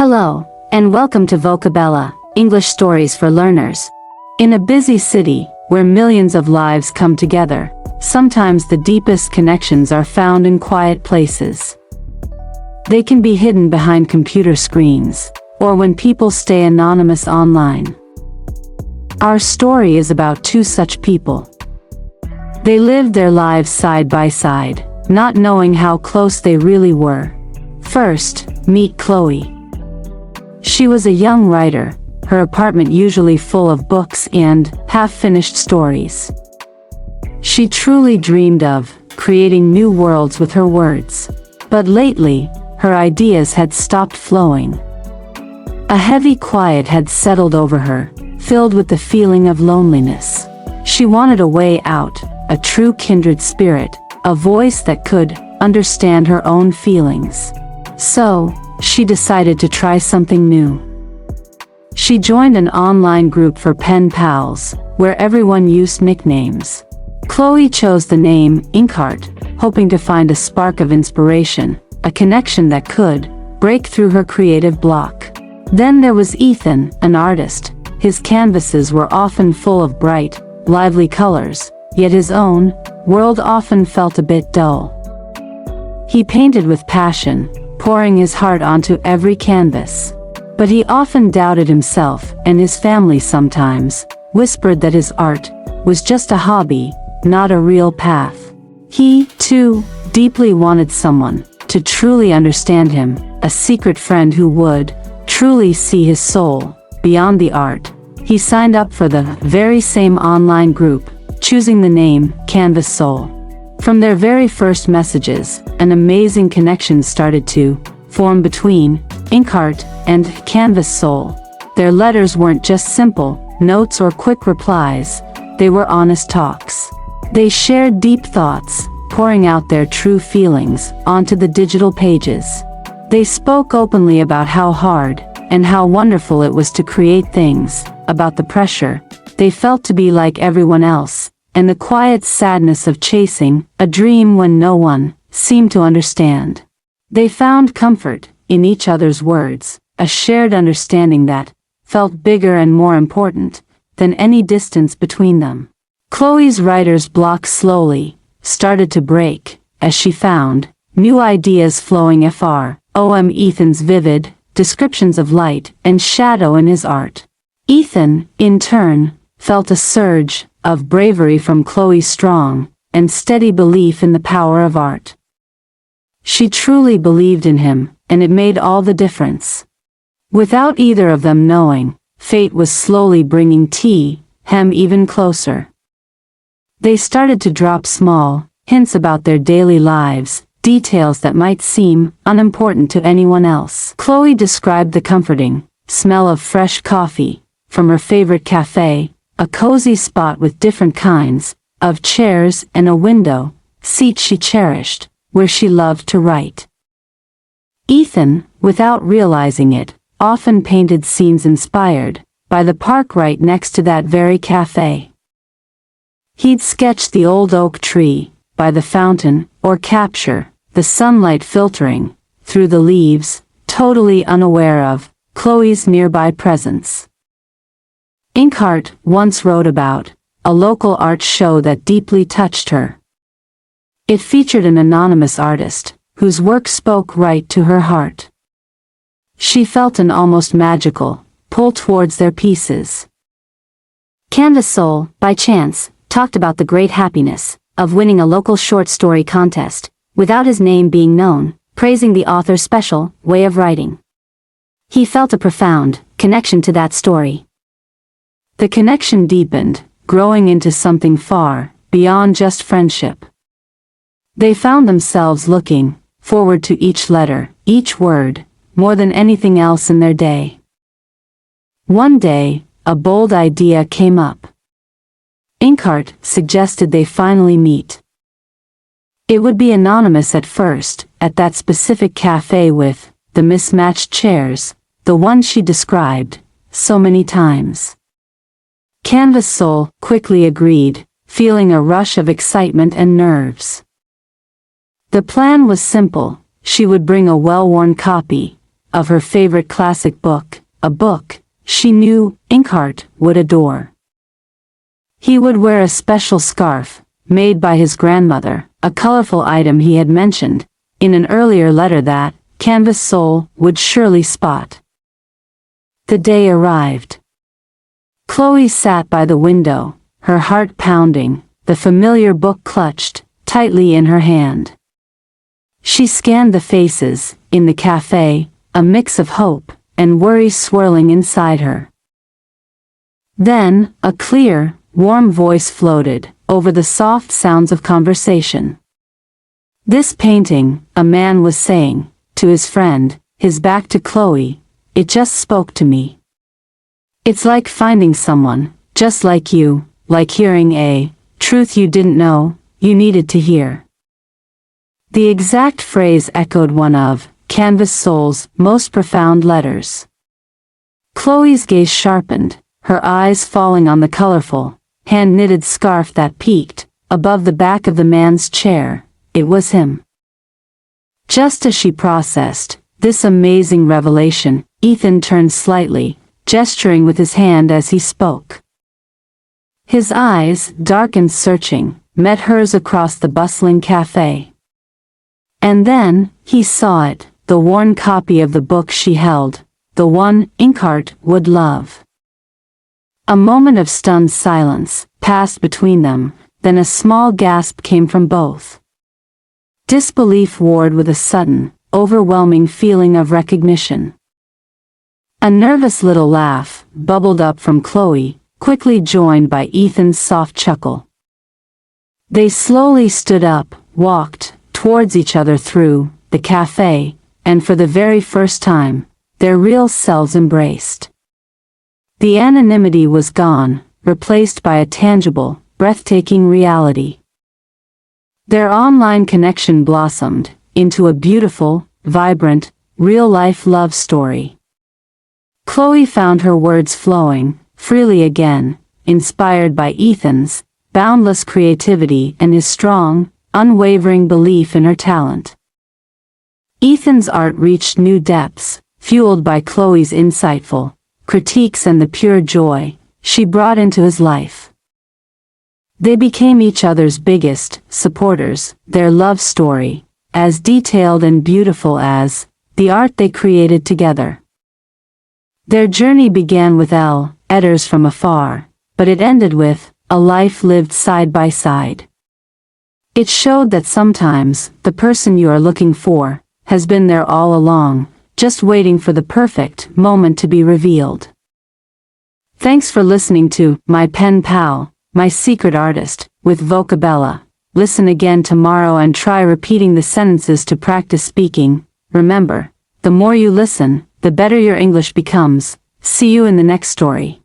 Hello, and welcome to VocaBella, English stories for learners. In a busy city, where millions of lives come together, sometimes the deepest connections are found in quiet places. They can be hidden behind computer screens, or when people stay anonymous online. Our story is about two such people. They lived their lives side by side, not knowing how close they really were. First, meet Chloe. She was a young writer, her apartment usually full of books and half-finished stories. She truly dreamed of creating new worlds with her words. But lately, her ideas had stopped flowing. A heavy quiet had settled over her, filled with the feeling of loneliness. She wanted a way out, a true kindred spirit, a voice that could understand her own feelings. So, she decided to try something new. She joined an online group for pen pals, where everyone used nicknames. Chloe chose the name Inkheart, hoping to find a spark of inspiration, a connection that could break through her creative block. Then there was Ethan, an artist. His canvases were often full of bright, lively colors, yet his own world often felt a bit dull. He painted with passion, pouring his heart onto every canvas. But he often doubted himself, and his family sometimes whispered that his art was just a hobby, not a real path. He, too, deeply wanted someone to truly understand him, a secret friend who would truly see his soul beyond the art. He signed up for the very same online group, choosing the name Canvas Soul. From their very first messages, an amazing connection started to form between Inkheart and Canvas Soul. Their letters weren't just simple notes or quick replies, they were honest talks. They shared deep thoughts, pouring out their true feelings onto the digital pages. They spoke openly about how hard and how wonderful it was to create things, about the pressure they felt to be like everyone else, and the quiet sadness of chasing a dream when no one seemed to understand. They found comfort in each other's words, a shared understanding that felt bigger and more important than any distance between them. Chloe's writer's block slowly started to break, as she found new ideas flowing from Ethan's vivid descriptions of light and shadow in his art. Ethan, in turn, felt a surge of bravery from Chloe's strong and steady belief in the power of art. She truly believed in him, and it made all the difference. Without either of them knowing, fate was slowly bringing them even closer. They started to drop small hints about their daily lives, details that might seem unimportant to anyone else. Chloe described the comforting smell of fresh coffee from her favorite cafe, a cozy spot with different kinds of chairs and a window seat she cherished, where she loved to write. Ethan, without realizing it, often painted scenes inspired by the park right next to that very cafe. He'd sketch the old oak tree by the fountain, or capture the sunlight filtering through the leaves, totally unaware of Chloe's nearby presence. Inkheart once wrote about a local art show that deeply touched her. It featured an anonymous artist whose work spoke right to her heart. She felt an almost magical pull towards their pieces. Canvas Soul, by chance, talked about the great happiness of winning a local short story contest, without his name being known, praising the author's special way of writing. He felt a profound connection to that story. The connection deepened, growing into something far beyond just friendship. They found themselves looking forward to each letter, each word, more than anything else in their day. One day, a bold idea came up. Inkheart suggested they finally meet. It would be anonymous at first, at that specific cafe with the mismatched chairs, the one she described so many times. Canvas Soul quickly agreed, feeling a rush of excitement and nerves. The plan was simple. She would bring a well-worn copy of her favorite classic book, a book she knew Inkheart would adore. He would wear a special scarf, made by his grandmother, a colorful item he had mentioned in an earlier letter that Canvas Soul would surely spot. The day arrived. Chloe sat by the window, her heart pounding, the familiar book clutched tightly in her hand. She scanned the faces in the cafe, a mix of hope and worry swirling inside her. Then, a clear, warm voice floated over the soft sounds of conversation. "This painting," a man was saying to his friend, his back to Chloe, "it just spoke to me. It's like finding someone, just like you, like hearing a truth you didn't know you needed to hear." The exact phrase echoed one of Canvas Soul's most profound letters. Chloe's gaze sharpened, her eyes falling on the colorful, hand-knitted scarf that peeked above the back of the man's chair. It was him. Just as she processed this amazing revelation, Ethan turned slightly, gesturing with his hand as he spoke. His eyes, dark and searching, met hers across the bustling cafe. And then, he saw it, the worn copy of the book she held, the one Inkheart would love. A moment of stunned silence passed between them, then a small gasp came from both. Disbelief warred with a sudden, overwhelming feeling of recognition. A nervous little laugh bubbled up from Chloe, quickly joined by Ethan's soft chuckle. They slowly stood up, walked towards each other through the cafe, and for the very first time, their real selves embraced. The anonymity was gone, replaced by a tangible, breathtaking reality. Their online connection blossomed into a beautiful, vibrant, real-life love story. Chloe found her words flowing freely again, inspired by Ethan's boundless creativity and his strong, unwavering belief in her talent. Ethan's art reached new depths, fueled by Chloe's insightful critiques and the pure joy she brought into his life. They became each other's biggest supporters, their love story, as detailed and beautiful as the art they created together. Their journey began with letters from afar, but it ended with a life lived side by side. It showed that sometimes the person you are looking for has been there all along, just waiting for the perfect moment to be revealed. Thanks for listening to My Pen Pal, My Secret Artist, with VocaBella. Listen again tomorrow and try repeating the sentences to practice speaking. Remember, the more you listen, the better your English becomes. See you in the next story.